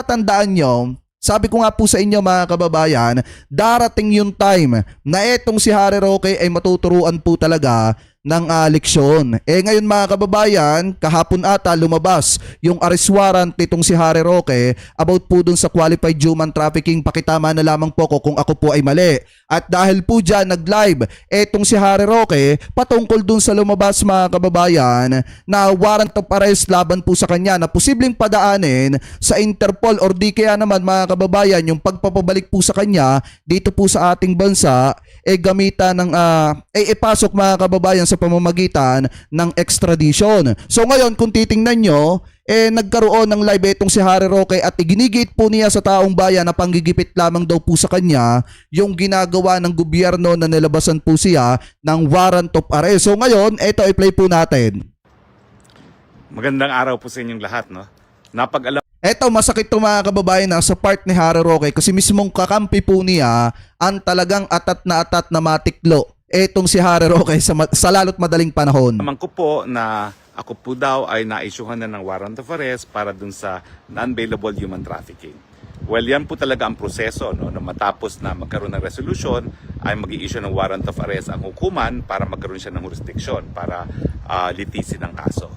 matatandaan nyo, sabi ko nga po sa inyo mga kababayan, darating yung time na etong si Harry Roque ay matuturuan po talaga ng leksyon. Ngayon mga kababayan, kahapon ata lumabas yung arrest warrant nitong si Harry Roque about po dun sa qualified human trafficking. Pakitama na lamang po ko kung ako po ay mali. At dahil po dyan nag-live etong si Harry Roque patungkol dun sa lumabas mga kababayan na warrant of arrest laban po sa kanya na posibleng padaanin sa Interpol or di kaya naman mga kababayan yung pagpapabalik po sa kanya dito po sa ating bansa gamitan ng ipasok mga kababayan sa pamamagitan ng extradition. So ngayon kung titingnan nyo, nagkaroon ng live itong si Harry Roque at iginigit po niya sa taong bayan na panggigipit lamang daw po sa kanya yung ginagawa ng gobyerno na nilabasan po siya ng warrant of arrest. So ngayon, ito i-play po natin. Magandang araw po sa inyong lahat, no? Eto, masakit to mga kababayan na sa part ni Harry Roque kasi mismong kakampi po niya ang talagang atat na matiklo etong si Harry Roque sa lalo't madaling panahon. Naman ko po na ako po daw ay naisyuhan na ng warrant of arrest para dun sa non-bailable human trafficking. Well, yan po talaga ang proseso, no? Na matapos na magkaroon ng resolution ay mag-i-issue ng warrant of arrest ang hukuman para magkaroon siya ng jurisdiction para litisin ang kaso.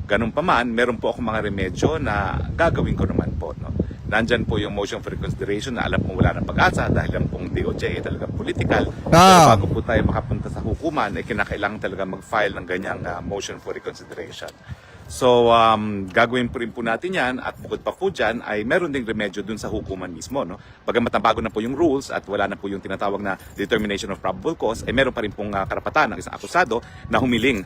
Ganun pa man, meron po akong mga remedyo na gagawin ko naman po. No? Nandyan po yung motion for reconsideration na alam kong wala ng pag-asa dahil lang pong DOJ ay talagang political. Pero bago po tayo makapunta sa hukuman, kinakailangan talaga mag-file ng ganyang motion for reconsideration. So, gagawin po rin po natin yan at bukod pa po dyan ay meron ding remedyo dun sa hukuman mismo. No? Bagamat nabago na po yung rules at wala na po yung tinatawag na determination of probable cause, ay meron pa rin pong karapatan ng isang akusado na humiling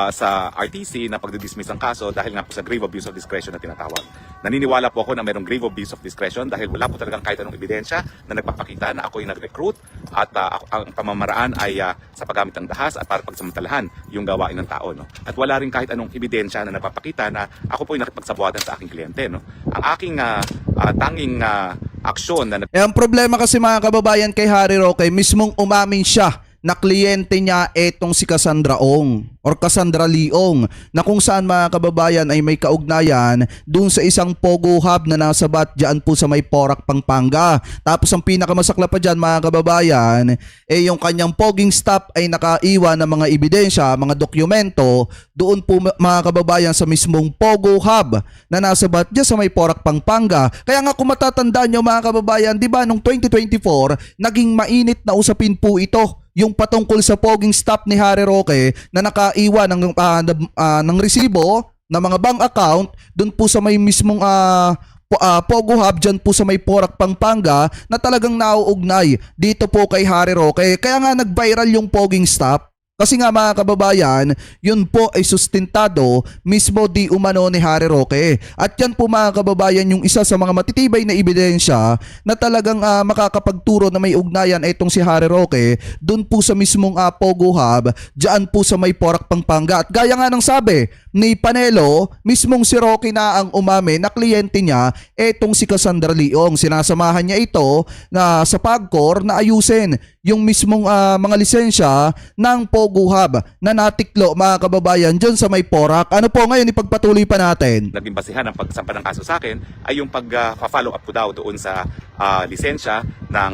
sa RTC na pagdidismiss ang kaso dahil nga po sa grave abuse of discretion na tinatawag. Naniniwala po ako na merong grave abuse of discretion dahil wala po talagang kahit anong ebidensya na nagpapakita na ako ay nag-recruit at ang pamamaraan ay sa paggamit ng dahas at para pagsamantalahan yung gawain ng tao. No? At wala rin kahit anong ebidensya na nagpapakita na ako po ay nakipagsabuatan sa aking kliyente. No? Ang aking tanging aksyon na... Ang problema kasi mga kababayan kay Harry Roque, mismong umamin siya na kliyente niya etong si Cassandra Ong or Cassandra Leong na kung saan mga kababayan ay may kaugnayan dun sa isang Pogo Hub na nasabat dyan po sa may Porac, Pampanga. Tapos ang pinakamasakla pa dyan mga kababayan yung kanyang poging stop ay nakaiwan ng mga ebidensya, mga dokumento doon po mga kababayan sa mismong Pogo Hub na nasabat dyan sa may Porac, Pampanga. Kaya nga kung matatandaan nyo mga kababayan, di ba nung 2024 naging mainit na usapin po ito yung patungkol sa poging stop ni Harry Roque na nakaiwan ng resibo ng mga bank account dun po sa may mismong Pogo Hub dyan po sa may Porac, Pampanga na talagang nauugnay dito po kay Harry Roque. Kaya nga nag-viral yung poging stop. Kasi nga mga kababayan, yun po ay sustentado mismo di umano ni Harry Roque. At yan po mga kababayan yung isa sa mga matitibay na ebidensya na talagang makakapagturo na may ugnayan itong si Harry Roque dun po sa mismong Pogo Hub, dyan po sa may Porac, Pampanga. At gaya nga ng sabi ni Panelo, mismong si Roque na ang umami na kliyente niya itong si Cassandra Leong. Sinasamahan niya ito na sa PAGCOR na ayusin yung mismong mga lisensya ng Pogo Hub na natiklo mga kababayan dyan sa may Porac. Ano po ngayon ipagpatuloy pa natin? Naging basihan ng pagsampa ng kaso sa akin ay yung pag-follow up ko daw doon sa lisensya ng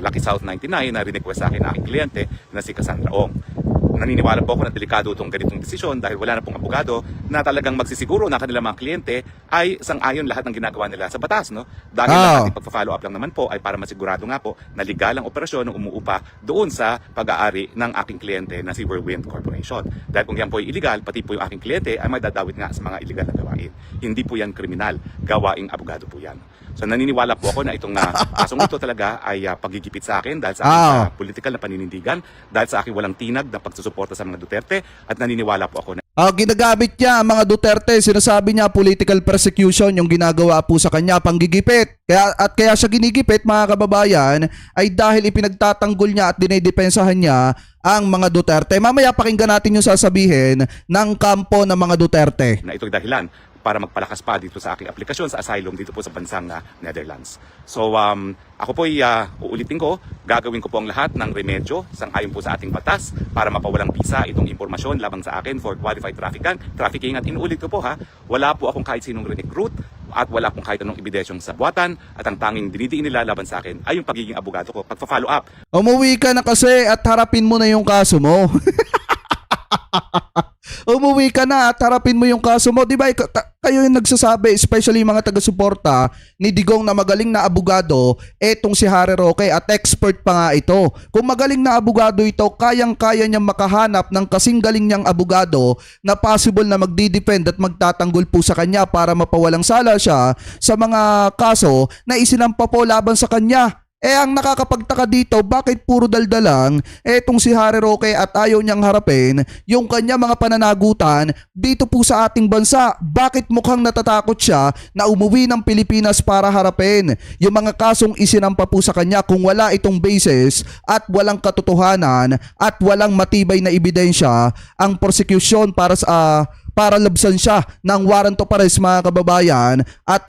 Lucky South 99 na request sa akin ng aking kliyente na si Cassandra Ong. Naniniwala po ako na delikado itong ganitong desisyon dahil wala na pong abogado na talagang magsisiguro na kanilang mga kliyente ay sang-ayon lahat ng ginagawa nila sa batas. No? Dahil ang ating pagpa-follow up lang naman po ay para masigurado nga po na legal ang operasyon ng umuupa doon sa pag-aari ng aking kliyente na si Whirlwind Corporation. Dahil kung yan po ay illegal, pati po yung aking kliyente ay madadawit nga sa mga illegal na gawain. Hindi po yan kriminal, gawaing abogado po yan. So naniniwala po ako na itong kasong ito talaga ay pagigipit sa akin dahil sa aking political na paninindigan, dahil sa aking walang tinag na pagsusuporta sa mga Duterte at naniniwala po ako na ginagamit niya ang mga Duterte, sinasabi niya political persecution yung ginagawa po sa kanya, panggigipit. Kaya siya ginigipit mga kababayan ay dahil ipinagtatanggol niya at dinedepensahan niya ang mga Duterte. Mamaya pakinggan natin yung sasabihin ng kampo ng mga Duterte. Na ito'y dahilan para magpalakas pa dito sa aking aplikasyon sa asylum dito po sa bansang Netherlands. So ako po uulitin ko, gagawin ko po ang lahat ng remedyo sang-ayon po sa ating batas para mapawalang bisa itong impormasyon labang sa akin for qualified trafficking. At inuulit ko po wala po akong kahit sinong recruit at wala akong kahit anong ebidensyong sabuatan at ang tanging dinidiin nila laban sa akin ay yung pagiging abogado ko, pagpa-follow up. Umuwi ka na kasi at harapin mo na yung kaso mo. Umuwi ka na at harapin mo yung kaso mo. Di ba kayo yung nagsasabi, especially yung mga taga-suporta ni Digong na magaling na abogado, etong si Harry Roque at expert pa nga ito. Kung magaling na abogado ito, kayang-kaya niyang makahanap ng kasing galing niyang abogado na possible na magdi-defend at magtatanggol po sa kanya para mapawalang sala siya sa mga kaso na isinampa po laban sa kanya. Ang nakakapagtaka dito, bakit puro daldalang etong si Harry Roque at ayaw niyang harapin yung kanya mga pananagutan dito po sa ating bansa? Bakit mukhang natatakot siya na umuwi ng Pilipinas para harapin yung mga kasong isinampa po sa kanya kung wala itong basis at walang katotohanan at walang matibay na ebidensya ang prosecution para labsan siya ng warrant of arrest, mga kababayan, at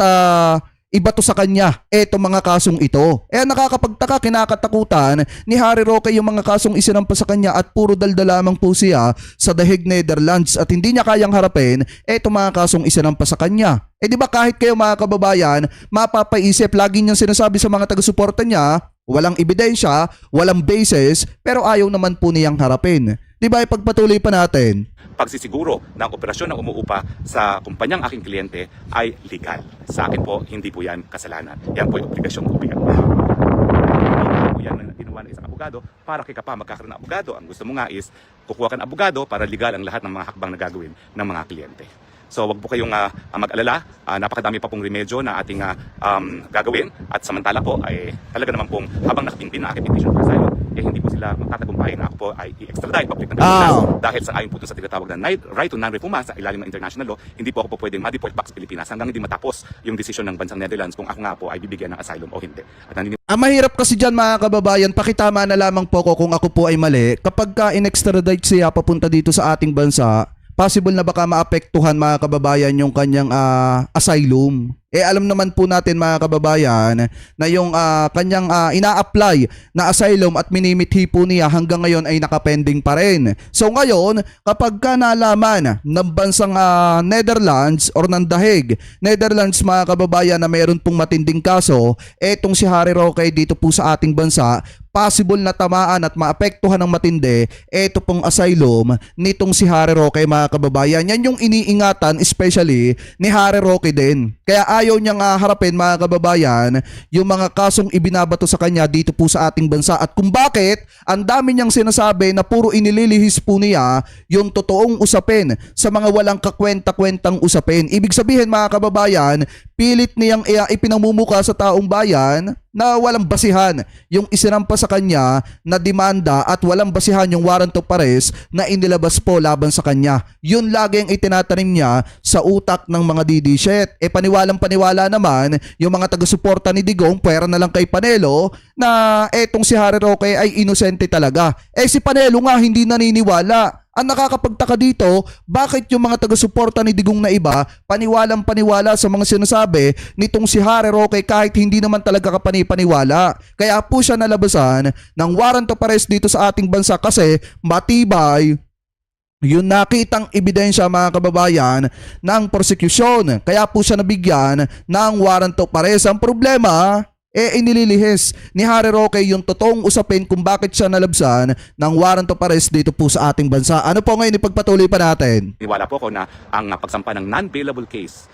iba to sa kanya etong mga kasong ito. Nakakapagtaka, kinakatakutan ni Harry Roque yung mga kasong isinampa sa kanya at puro daldala lamang po siya sa The Hague, Netherlands at hindi niya kayang harapin etong mga kasong isinampa sa kanya. Di ba kahit kayo, mga kababayan, mapapaisip, lagi niyang sinasabi sa mga taga-suporta niya, walang ebidensya, walang basis, pero ayaw naman po niyang harapin. Di ba ipagpatuloy pa natin? Pagsisiguro ng operasyon ng umuupa sa kumpanyang aking kliyente ay legal. Sa akin po, hindi po yan kasalanan. Yan po yung obligasyong obligat. Hindi po yan na ginawa ng isang abogado para kay ka pa magkakaroon ng abogado. Ang gusto mo nga is kukuha ka ng abogado para legal ang lahat ng mga hakbang na gagawin ng mga kliyente. So wag po kayong mag-alala, napakadami pa pong remedyo na ating gagawin at samantala po ay talaga naman pong habang nakatingpin na aking petition for asylum, hindi po sila magtatagumpay na ako po ay i-extradite public ng Pilipinas dahil sa ayon po dun sa tinatawag na right to non-refoulement sa ilalim ng international law, hindi po ako po pwedeng ma-deport back sa Pilipinas hanggang hindi matapos yung desisyon ng bansang Netherlands kung ako nga po ay bibigyan ng asylum o hindi. At mahirap kasi dyan, mga kababayan, pakitama na lamang po ko kung ako po ay mali. Kapag ka in-extradite siya papunta dito sa ating bansa, possible na baka maapektuhan, mga kababayan, yung kanyang asylum. Alam naman po natin, mga kababayan, na yung kanyang ina-apply na asylum at minimithi po niya hanggang ngayon ay nakapending pa rin. So ngayon, kapag ka nalaman ng bansang Netherlands or ng The Hague, Netherlands, mga kababayan, na mayroon pong matinding kaso, etong si Harry Roque dito po sa ating bansa, possible na tamaan at maapektuhan ng matindi eto pong asylum nitong si Harry Roque, mga kababayan. Yan yung iniingatan especially ni Harry Roque din. Kaya ayaw niyang harapin, mga kababayan, yung mga kasong ibinabato sa kanya dito po sa ating bansa at kung bakit ang dami niyang sinasabi na puro inililihis po niya yung totoong usapin sa mga walang kakwenta-kwentang usapin. Ibig sabihin, mga kababayan, pilit niyang ipinamumuka sa taong bayan na walang basihan yung isinampa sa kanya na demanda at walang basihan yung warrant of arrest na inilabas po laban sa kanya. Yun lagi ang itinatanim niya sa utak ng mga DD-shit. Paniwalang paniwala naman yung mga taga-suporta ni Digong, pwera na lang kay Panelo na etong si Harry Roque ay inosente talaga. Si Panelo nga hindi naniniwala. Ang nakakapagtaka dito, bakit yung mga taga-suporta ni Digong na iba paniwalang paniwala sa mga sinasabi nitong si Harry Roque kahit hindi naman talaga kapani-paniwala. Kaya po siya nalabasan ng warrant of arrest dito sa ating bansa kasi matibay yung nakitang ebidensya, mga kababayan, ng prosecution. Kaya po siya nabigyan ng warrant of arrest. Ang problema, inililihis ni Harry Roque yung totoong usapin kung bakit siya nalabsan ng warrant of arrest dito po sa ating bansa. Ano po ngayon ipagpatuloy pa natin? Niwala po ako na ang pagsampa ng non-bailable case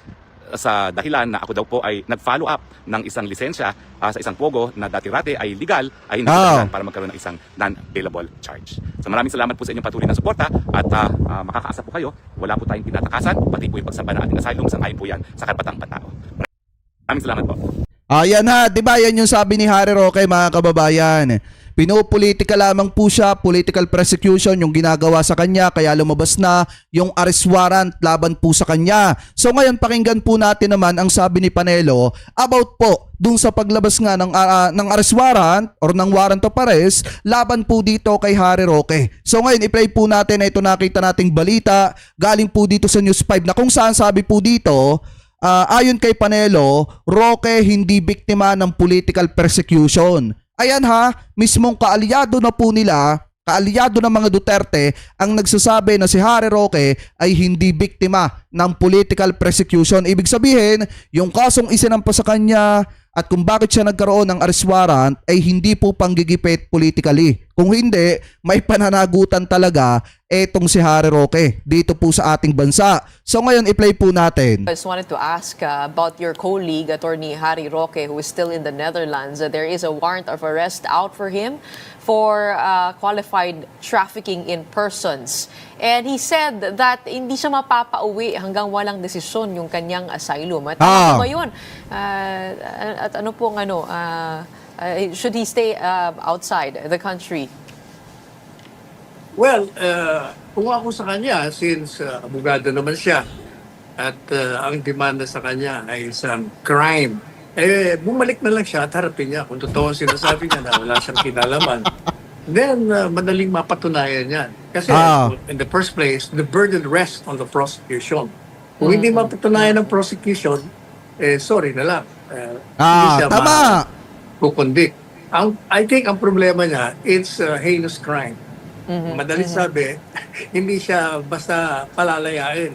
sa dahilan na ako daw po ay nag-follow up ng isang lisensya sa isang pogo na dati-rate ay legal, ay hindi para magkaroon ng isang non-bailable charge. So maraming salamat po sa inyong patuloy na suporta at makakaasa po kayo, wala po tayong tinatakasan, pati po yung pagsampa ng ating asylum, sang-ayon po yan sa karapatang pantao. Maraming salamat po. Ayan di ba yan yung sabi ni Harry Roque, mga kababayan. Pinopolitika lamang po siya, political persecution yung ginagawa sa kanya, kaya lumabas na yung arrest warrant laban po sa kanya. So ngayon pakinggan po natin naman ang sabi ni Panelo about po dun sa paglabas nga ng arrest warrant or ng warrant of arrest laban po dito kay Harry Roque. So ngayon i-play po natin ito, nakita nating balita galing po dito sa News 5 na kung saan sabi po dito, ayon kay Panelo, Roque hindi biktima ng political persecution. Ayan mismong kaalyado na po nila kaalyado ng mga Duterte ang nagsasabi na si Harry Roque ay hindi biktima ng political persecution. Ibig sabihin, yung kasong isinampa sa kanya at kung bakit siya nagkaroon ng arrest warrant ay hindi po panggigipit politically. Kung hindi, may pananagutan talaga etong si Harry Roque dito po sa ating bansa. So ngayon, i-play po natin. I just wanted to ask about your colleague, Attorney Harry Roque, who is still in the Netherlands. There is a warrant of arrest out for him for qualified trafficking in persons. And he said that hindi siya mapapauwi hanggang walang desisyon yung kanyang asylum. At ano ba yun? At ano pong should he stay outside the country? Well, kung ako sa kanya, since abogado naman siya at ang demanda sa kanya ay isang crime, bumalik na lang siya at harapin niya. Kung totoo ang sinasabi niya na wala siyang kinalaman, then madaling mapatunayan yan. Kasi in the first place, the burden rests on the prosecution. Kung hindi mapatunayan ng prosecution, sorry na lang. Hindi siya kukondict. I think ang problema niya, it's a heinous crime. Madaling sabi, hindi siya basta palalayain.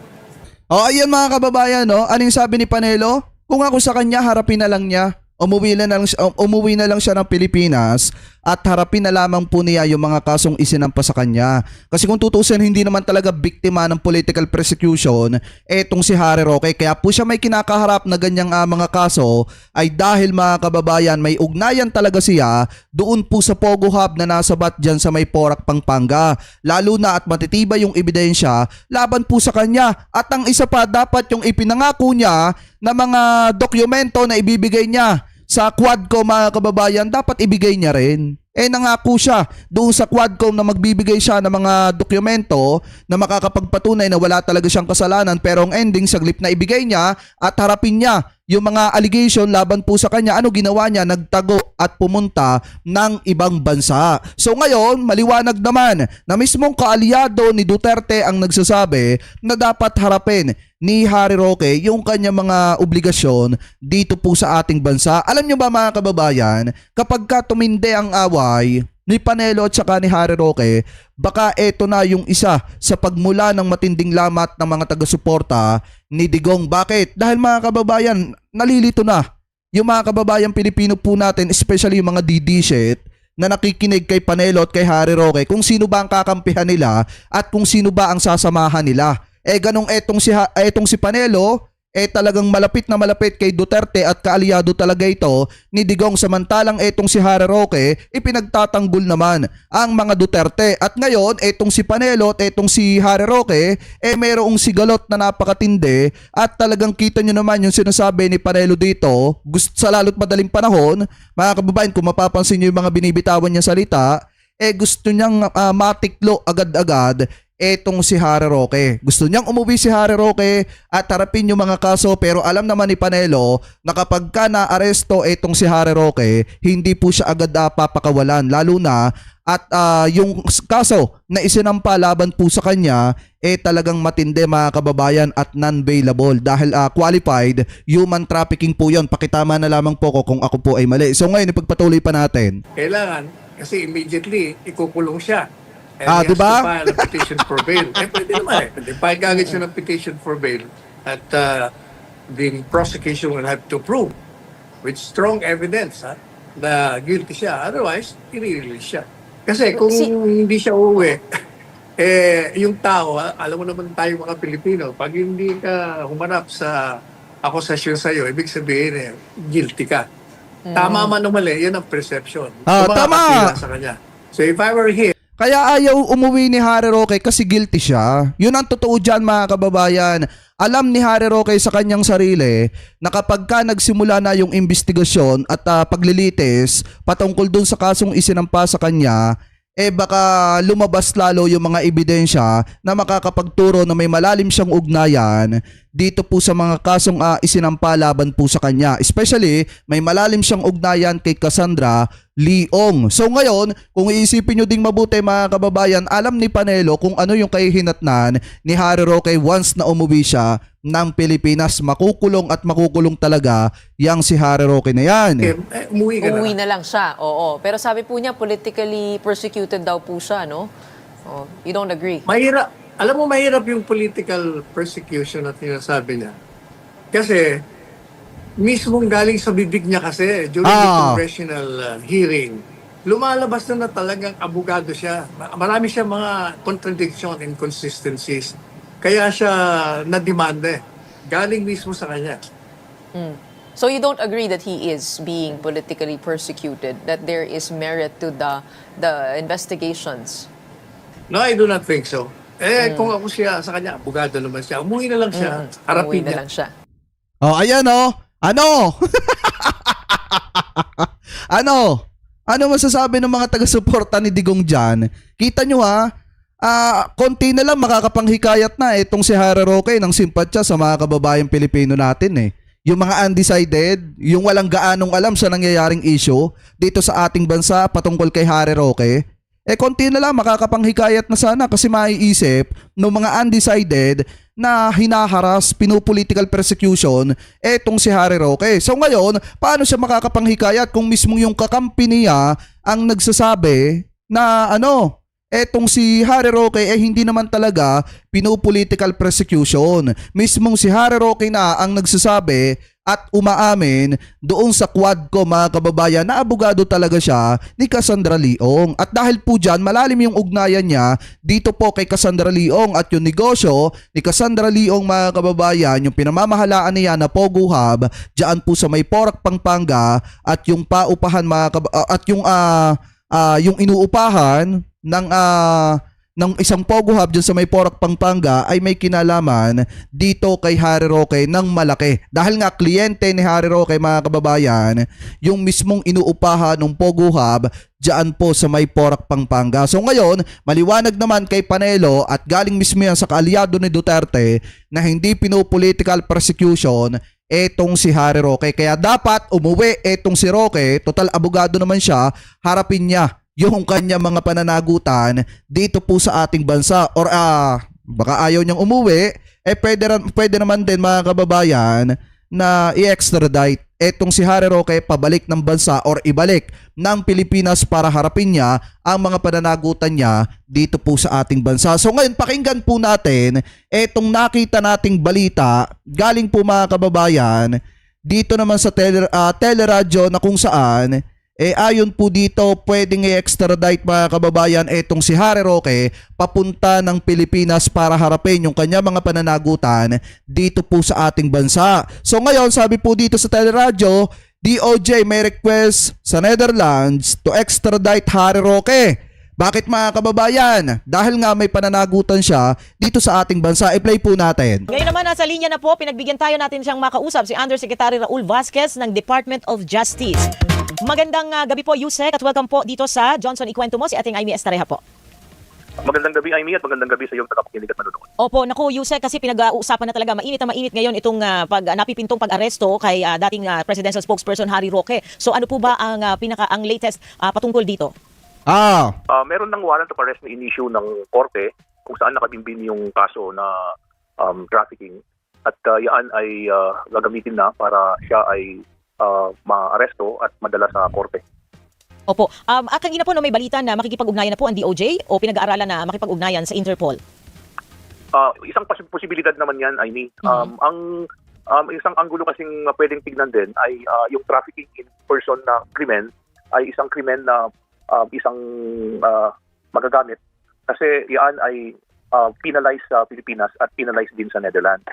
Ayan mga kababayan, no? Ano yung sabi ni Panelo? Kung ako sa kanya, harapin na lang niya. Umuwi na lang siya ng Pilipinas at harapin na lamang po niya yung mga kasong isinampa sa kanya. Kasi kung tutusin, hindi naman talaga biktima ng political persecution etong si Harry Roque. Kaya po siya may kinakaharap na ganyang mga kaso ay dahil mga kababayan, may ugnayan talaga siya doon po sa Pogo Hub na nasabat dyan sa may Porac, Pampanga. Lalo na at matitibay yung ebidensya laban po sa kanya. At ang isa pa, dapat yung ipinangako niya na mga dokumento na ibibigay niya sa Quadcom mga kababayan, dapat ibigay niya rin. Nangako siya doon sa Quadcom na magbibigay siya ng mga dokumento na makakapagpatunay na wala talaga siyang kasalanan, pero ang ending, saglip na ibigay niya at harapin niya yung mga allegation laban po sa kanya, ano ginawa niya? Nagtago at pumunta ng ibang bansa. So ngayon, maliwanag naman na mismong kaalyado ni Duterte ang nagsasabi na dapat harapin ni Harry Roque yung kanyang mga obligasyon dito po sa ating bansa. Alam niyo ba mga kababayan, kapag ka tumindi ang away ni Panelo at saka ni Harry Roque, baka eto na yung isa sa pagmula ng matinding lamat ng mga taga-suporta ni Digong. Bakit? Dahil mga kababayan, nalilito na yung mga kababayan Pilipino po natin, especially yung mga DD-shit na nakikinig kay Panelo at kay Harry Roque, kung sino ba ang kakampihan nila at kung sino ba ang sasamahan nila. Ganong etong si Panelo, talagang malapit na malapit kay Duterte at kaalyado talaga ito ni Digong, samantalang etong si Harry Roque ipinagtatanggol naman ang mga Duterte. At ngayon etong si Panelo at etong si Harry Roque mayroong sigalot na napakatindi at talagang kita nyo naman yung sinasabi ni Panelo dito, sa lalo't madaling panahon mga kababayan, kung mapapansin nyo yung mga binibitawan niya salita, gusto niyang matiklo agad-agad etong si Harry Roque. Gusto niyang umuwi si Harry Roque at harapin yung mga kaso, pero alam naman ni Panelo na kapag ka na-aresto etong si Harry Roque, hindi po siya agad papakawalan. Lalo na at yung kaso na isinampa laban po sa kanya talagang matindi mga kababayan at non-bailable dahil qualified human trafficking po yon. Pakitama na lamang po ko kung ako po ay mali. So ngayon ipagpatuloy pa natin. Kailangan, kasi immediately ikukulong siya. And diba? he has to file a petition for bail. Pwede naman eh. File kagad siya ng petition for bail at the prosecution will have to prove with strong evidence na guilty siya. Otherwise, i-release siya. Kasi kung hindi siya uuwi, yung tao, alam mo naman tayo mga Pilipino, pag hindi ka humanap sa akusasyon sa'yo, ibig sabihin guilty ka. Tama man o mali, yan ang perception. Tama! Sa kanya. So if I were here, kaya ayaw umuwi ni Harry Roque kasi guilty siya. Yun ang totoo dyan mga kababayan. Alam ni Harry Roque sa kanyang sarili na kapag ka nagsimula na yung investigasyon at paglilitis patungkol dun sa kasong isinampa sa kanya, baka lumabas lalo yung mga ebidensya na makakapagturo na may malalim siyang ugnayan dito po sa mga kasong isinampa laban po sa kanya. Especially, may malalim siyang ugnayan kay Cassandra Leong. So ngayon, kung iisipin nyo ding mabuti mga kababayan, alam ni Panelo kung ano yung kahihinatnan ni Harry Roque once na umuwi siya ng Pilipinas. Makukulong at makukulong talaga yang si Harry Roque na yan. Umuwi ka Umuwi na. na lang siya, oo. Pero sabi po niya, politically persecuted daw po siya, no? Oh, you don't agree? Mahirap. Alam mo, mahirap yung political persecution at sinasabi niya. Kasi, mismong galing sa bibig niya kasi during the congressional hearing, lumalabas na talagang abogado siya. Marami siya mga contradiction, inconsistencies. Kaya siya na-demanda eh. Galing mismo sa kanya. So you don't agree that he is being politically persecuted, that there is merit to the investigations? No, I do not think so. Kung ako siya sa kanya, abogado naman siya. Umuwi na lang siya. Umuwi Harapin na niya. lang siya. Oh, ayan oh. Ano? Ano? Ano masasabi ng mga taga-suporta ni Digong dyan? Kita nyo ha, konti na lang makakapanghikayat na itong si Harry Roque ng simpatya sa mga kababayang Pilipino natin eh. Yung mga undecided, yung walang gaanong alam sa nangyayaring issue dito sa ating bansa patungkol kay Harry Roque, konti na lang makakapanghikayat na sana kasi maiisip ng mga undecided na hinaharas, pinupolitical persecution etong si Harry Roque. So ngayon, paano siya makakapanghikayat kung mismo yung kakampi niya ang nagsasabi na etong si Harry Roque hindi naman talaga pinupolitical persecution. Mismong si Harry Roque na ang nagsasabi at umaamin doon sa Quadcom mga kababayan na abogado talaga siya ni Cassandra Leong. At dahil po dyan, malalim yung ugnayan niya dito po kay Cassandra Leong at yung negosyo ni Cassandra Leong mga kababayan, yung pinamamahalaan niya na Pogo Hub, dyan po sa may Porac, Pampanga at yung paupahan at yung inuupahan ng isang Pogo Hub dyan sa may Porac, Pampanga ay may kinalaman dito kay Harry Roque ng malaki. Dahil nga kliyente ni Harry Roque mga kababayan, yung mismong inuupahan ng Pogo Hub dyan po sa may Porac, Pampanga. So ngayon, maliwanag naman kay Panelo at galing mismo yan sa kaalyado ni Duterte na hindi pinopolitical persecution etong si Harry Roque. Kaya dapat umuwi etong si Roque, total abogado naman siya, harapin niya yung kanya mga pananagutan dito po sa ating bansa or baka ayaw niyang umuwi pwede naman din mga kababayan na i-extradite etong si Harry Roque pabalik ng bansa or ibalik ng Pilipinas para harapin niya ang mga pananagutan niya dito po sa ating bansa. So ngayon pakinggan po natin etong nakita nating balita galing po mga kababayan dito naman sa teleradyo na kung saan ayon po dito, pwedeng i-extradite mga kababayan etong si Harry Roque papunta ng Pilipinas para harapin yung kanya mga pananagutan dito po sa ating bansa. So ngayon, sabi po dito sa teleradyo, DOJ may request sa Netherlands to extradite Harry Roque. Bakit mga kababayan? Dahil nga may pananagutan siya dito sa ating bansa. I-play po natin. Ngayon naman nasa linya na po, pinagbigyan tayo natin siyang makausap si Undersecretary Raul Vasquez ng Department of Justice. Magandang gabi po, Yusek, at welcome po dito sa Johnson Ikwento Mo, si ating Amy Estareha po. Magandang gabi, Amy, at magandang gabi sa iyong tagapakinig at manonood. Opo, naku, Yusek, kasi pinag-uusapan na talaga, mainit na mainit ngayon itong napipintong pag-aresto kay dating presidential spokesperson Harry Roque. So ano po ba ang latest patungkol dito? Meron ng warrant of arrest na in-issue ng korte kung saan nakabimbin yung kaso na trafficking at yan ay gagamitin na para siya ay ma-aresto at madala sa korte. Opo. At kanina po may balita na makikipag-ugnayan na po ang DOJ o pinag-aaralan na makipag-ugnayan sa Interpol? Isang posibilidad naman yan, Amy. Ang isang anggulo kasing pwedeng tignan din ay yung trafficking in person na krimen ay isang krimen na isang magagamit kasi yan ay penalized sa Pilipinas at penalized din sa Netherlands.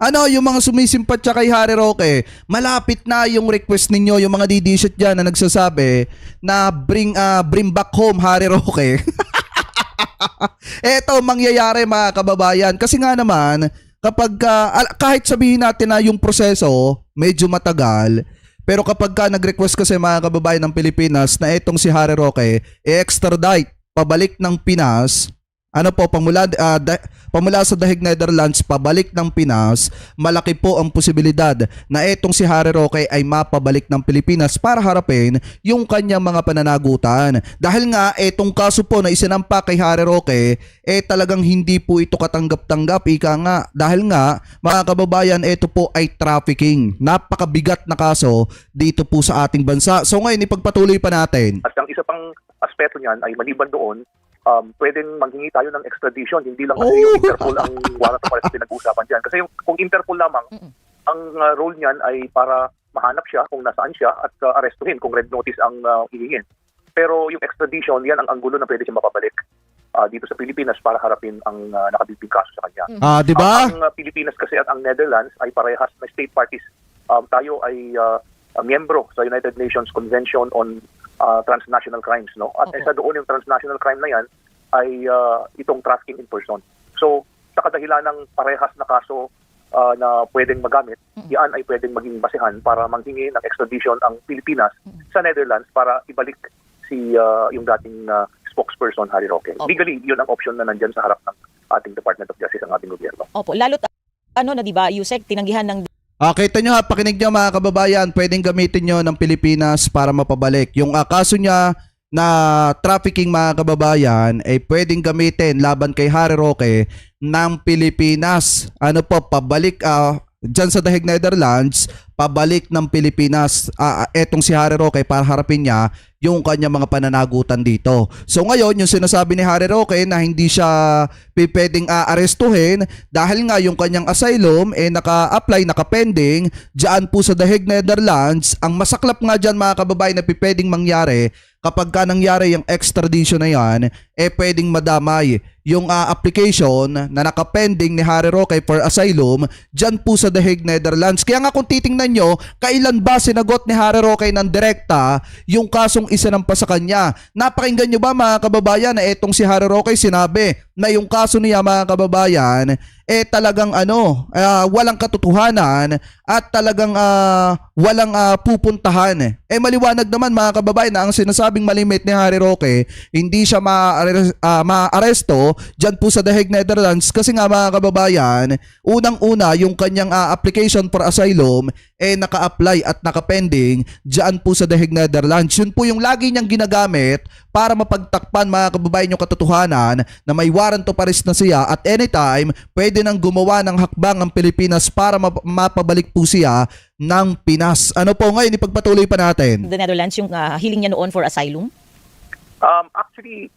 Ano yung mga sumisimpatya kay Harry Roque, malapit na yung request ninyo, yung mga didishit dyan na nagsasabi na bring back home Harry Roque. Eto mangyayari mga kababayan. Kasi nga naman, kapag kahit sabihin natin na yung proseso medyo matagal, pero kapag nag-request kasi mga kababayan ng Pilipinas na etong si Harry Roque, i-extradite pabalik ng Pinas, pamula sa Dahig Netherlands pabalik ng Pinas, malaki po ang posibilidad na etong si Harry Roque ay mapabalik ng Pilipinas para harapin yung kanyang mga pananagutan. Dahil nga etong kaso po na isinampa kay Harry Roque talagang hindi po ito katanggap-tanggap, ika nga, dahil nga mga kababayan, ito po ay trafficking. Napakabigat na kaso dito po sa ating bansa. So ngayon ipagpatuloy pa natin. At ang isa pang aspeto niyan ay maliban doon, pwedeng manghingi tayo ng extradition. Hindi lang kasi yung Interpol ang warrant of arrest pinag-uusapan dyan. Kasi kung Interpol lamang, ang role niyan ay para mahanap siya kung nasaan siya at arestuhin kung red notice ang hihingin. Pero yung extradition, yan ang anggulo na pwede siya mapabalik dito sa Pilipinas para harapin ang nakabibing kaso sa kanya. Di ba? Ang Pilipinas kasi at ang Netherlands ay parehas na state parties. Tayo ay miyembro sa United Nations Convention on Transnational Crimes, no? At isa doon yung transnational crime na yan ay itong trafficking in person. So, sa kadahilan ng parehas na kaso na pwedeng magamit, yan ay pwedeng maging basehan para manghingi ng extradition ang Pilipinas sa Netherlands para ibalik si yung dating spokesperson Harry Roque. Legally, yun ang option na nandyan sa harap ng ating Department of Justice, ang ating gobyerno. Opo, lalo't na 'di ba, Yusek, tinanggihan ng Kita nyo ha, pakinig nyo mga kababayan, pwedeng gamitin nyo ng Pilipinas para mapabalik. Yung kaso niya na trafficking mga kababayan ay pwedeng gamitin laban kay Harry Roque ng Pilipinas. Pabalik dyan sa Dahig Netherlands, pabalik ng Pilipinas etong si Harry Roque para harapin niya yung kanyang mga pananagutan dito. So ngayon, yung sinasabi ni Harry Roque na hindi siya pwedeng aarestuhin dahil nga yung kanyang asylum naka-apply, naka-pending dyan po sa Dahig Netherlands. Ang masaklap nga dyan mga kababayan na pwedeng mangyari kapag ka nangyari yung extradition na yan, pwedeng madamay yung application na nakapending ni Harry Roque for asylum dyan po sa Dahig Netherlands. Kaya nga kung titingnan nyo, kailan ba sinagot ni Harry Roque ng direkta yung kasong isinampa sa kanya? Napakinggan nyo ba mga kababayan na etong si Harry Roque sinabi na yung kaso niya mga kababayan talagang walang katotohanan at talagang walang pupuntahan. Maliwanag naman mga kababayan na ang sinasabing malimit ni Harry Roque, hindi siya maaresto dyan po sa Dahig Netherlands kasi nga mga kababayan, unang-una yung kanyang application for asylum naka-apply at naka-pending dyan po sa Dahig Netherlands. Yun po yung lagi niyang ginagamit para mapagtakpan mga kababayan yung katotohanan na may warrant of arrest na siya at anytime pwede nang gumawa ng hakbang ang Pilipinas para mapabalik po siya ng Pinas. Ngayon ipagpatuloy pa natin. the Netherlands yung hiling niya noon for asylum? Actually,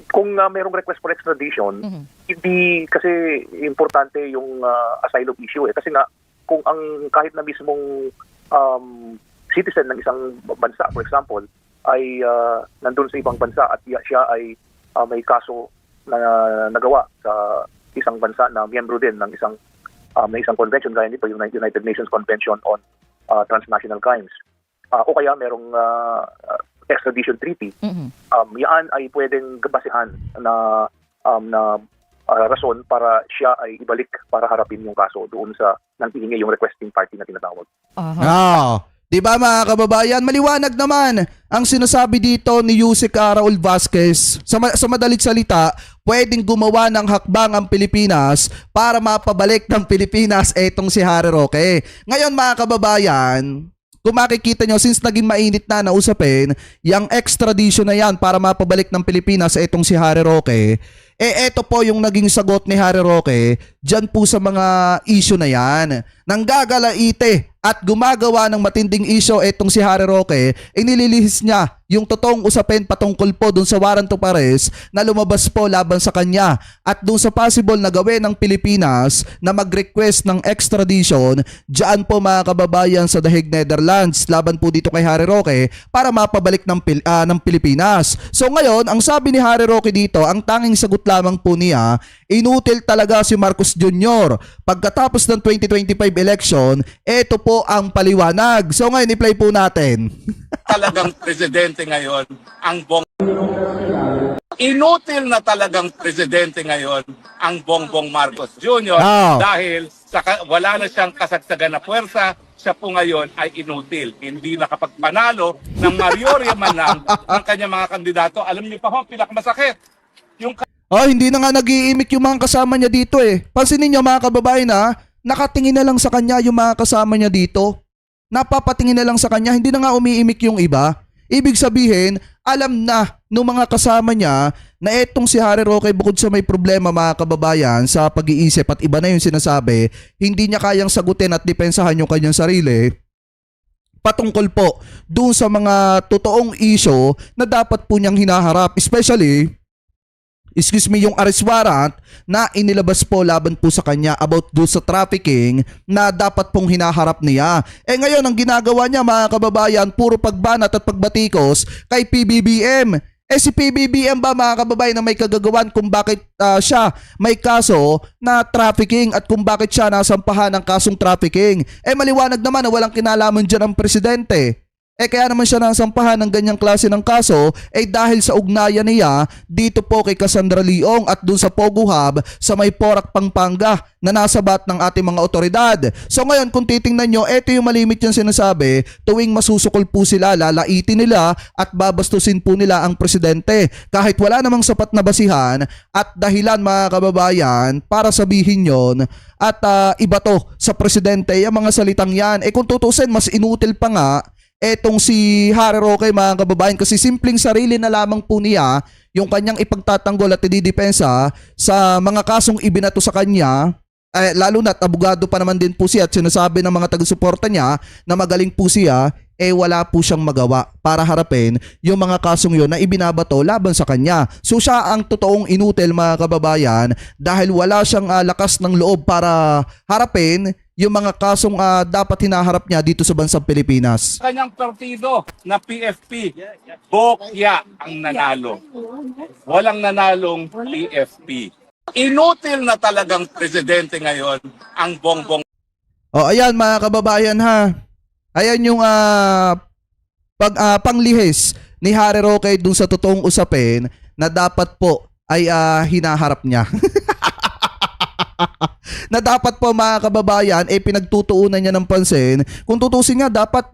kung mayroong request for extradition, hindi kasi importante yung asylum issue kasi nga kung ang kahit na mismong citizen ng isang bansa, for example, ay nandun sa ibang bansa at siya ay may kaso na nagawa sa isang bansa na miyembro din ng isang convention gaya nito, yung United Nations Convention on Transnational Crimes. O kaya merong extradition treaty. Yan ay pwedeng basehan na rason para siya ay ibalik para harapin yung kaso doon sa nang hihingi yung requesting party na tinatawag. Di ba mga kababayan, maliwanag naman ang sinasabi dito ni Yusek Raul Vasquez. Sa madalit salita, pwedeng gumawa ng hakbang ang Pilipinas para mapabalik ng Pilipinas etong si Harry Roque. Ngayon mga kababayan, kung makikita nyo, since naging mainit na usapin, yung extradition na yan para mapabalik ng Pilipinas etong si Harry Roque, eto po yung naging sagot ni Harry Roque dyan po sa mga issue na yan. Nanggagalaite at gumagawa ng matinding issue etong si Harry Roque, inililihis niya yung totoong usapin patungkol po dun sa warrant of arrest na lumabas po laban sa kanya at dun sa possible na gawin ng Pilipinas na mag-request ng extradition dyan po mga kababayan sa Dahig Netherlands laban po dito kay Harry Roque para mapabalik ng Pilipinas. So ngayon, ang sabi ni Harry Roque dito, ang tanging sagot lamang po niya, inutil talaga si Marcos Jr. Pagkatapos ng 2025 election, eto po ang paliwanag. So ngayon, i-play po natin. Talagang presidente ngayon ang inutil na talagang presidente ngayon ang Bongbong Marcos Jr. Dahil wala na siyang kasagsagan na puwersa, siya po ngayon ay inutil. Hindi nakapagpanalo ng Mario man lang ng kanyang mga kandidato. Alam niyo pa ho, pinakamasakit. Yung Oh, hindi na nga nag-iimik yung mga kasama niya dito eh. Pansinin niyo mga kababayan ha, nakatingin na lang sa kanya yung mga kasama niya dito. Napapatingin na lang sa kanya, hindi na nga umiimik yung iba. Ibig sabihin, alam na ng mga kasama niya na etong si Harry Roque bukod sa may problema mga kababayan sa pag-iisip at iba na yung sinasabi, hindi niya kayang sagutin at depensahan yung kanyang sarili patungkol po doon sa mga totoong issue na dapat po niyang hinaharap, especially yung arrest warrant na inilabas po laban po sa kanya about do sa trafficking na dapat pong hinaharap niya. Eh ngayon ang ginagawa niya mga kababayan, puro pagbanat at pagbatikos kay PBBM. Eh si PBBM ba mga kababayan na may kagagawan kung bakit siya may kaso na trafficking at kung bakit siya nasampahan ng kasong trafficking? Eh maliwanag naman na walang kinalaman dyan ang presidente. Eh kaya naman siya nasampahan ng ganyang klase ng kaso dahil sa ugnayan niya dito po kay Cassandra Leong at dun sa Pogo Hub sa may Porac, Pampanga na nasabat ng ating mga otoridad. So ngayon kung titingnan nyo, ito yung malimit yung sinasabi, tuwing masusukol po sila, lalaitin nila at babastusin po nila ang presidente kahit wala namang sapat na basihan at dahilan mga kababayan para sabihin yon at iba to sa presidente yung mga salitang yan. Eh kung tutusin, mas inutil pa nga etong si Harry Roque mga kababayan kasi simpleng sarili na lamang po niya yung kanyang ipagtatanggol at ididepensa sa mga kasong ibinato sa kanya, lalo na't abogado pa naman din po siya at sinasabi ng mga taga-suporta niya na magaling po siya, wala po siyang magawa para harapin yung mga kasong yon na ibinabato laban sa kanya. So siya ang totoong inutil mga kababayan dahil wala siyang lakas ng loob para harapin yung mga kasong dapat hinaharap niya dito sa bansang Pilipinas. Kanyang partido na PFP, Bokya ang nanalo. Walang nanalong PFP. Inutil na talagang presidente ngayon ang Bongbong. O ayan mga kababayan ha. Ayan yung panglihis ni Harry Roque dun sa totoong usapin na dapat po ay hinaharap niya. Na dapat po mga kababayan pinagtutuunan niya ng pansin. Kung tutusin nga dapat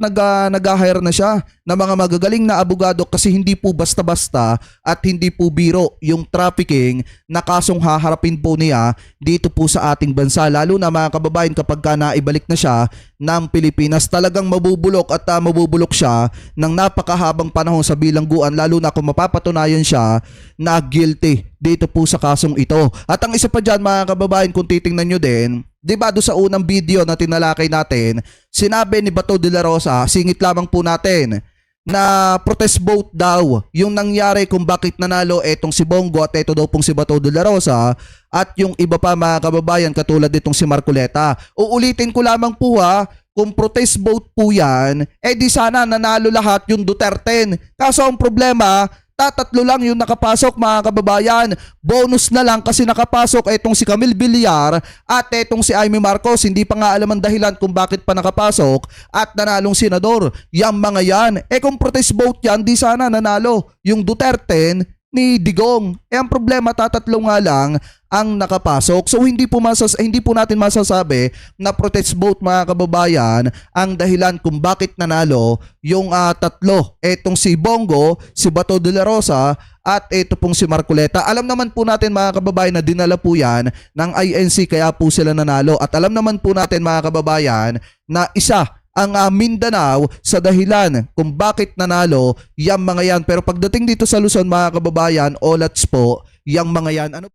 nag-hire na siya ng mga magagaling na abogado kasi hindi po basta-basta at hindi po biro yung trafficking na kasong haharapin po niya dito po sa ating bansa. Lalo na mga kababayan kapag naibalik na siya ng Pilipinas, talagang mabubulok at mabubulok siya ng napakahabang panahon sa bilangguan, lalo na kung mapapatunayan siya na guilty dito po sa kasong ito. At ang isa pa dyan mga kababayan, kung titingnan nyo din, di ba do sa unang video na tinalakay natin, sinabi ni Bato de la Rosa, singit lamang po natin, na protest vote daw yung nangyari kung bakit nanalo etong si Bongo at ito daw pong si Bato de la Rosa at yung iba pa mga kababayan katulad itong si Marcoleta. Uulitin ko lamang po kung protest vote po yan, di sana nanalo lahat yung Duterte. Kaso ang problema, tatatlo lang yung nakapasok mga kababayan. Bonus na lang kasi nakapasok etong si Camille Villar at etong si Amy Marcos. Hindi pa nga alam ang dahilan kung bakit pa nakapasok at nanalong senador. Yang mga yan. Kung protest vote yan, di sana nanalo yung Duterte ni Digong. Ang problema, tatatlo nga lang ang nakapasok. So hindi po natin masasabi na protest vote mga kababayan ang dahilan kung bakit nanalo yung tatlo. Etong si Bongo, si Bato de la Rosa at ito pong si Marcoleta. Alam naman po natin mga kababayan na dinala po yan ng INC kaya po sila nanalo. At alam naman po natin mga kababayan na isa ang Mindanao sa dahilan kung bakit nanalo yang mga yan. Pero pagdating dito sa Luzon mga kababayan, olats po yang mga yan. Ano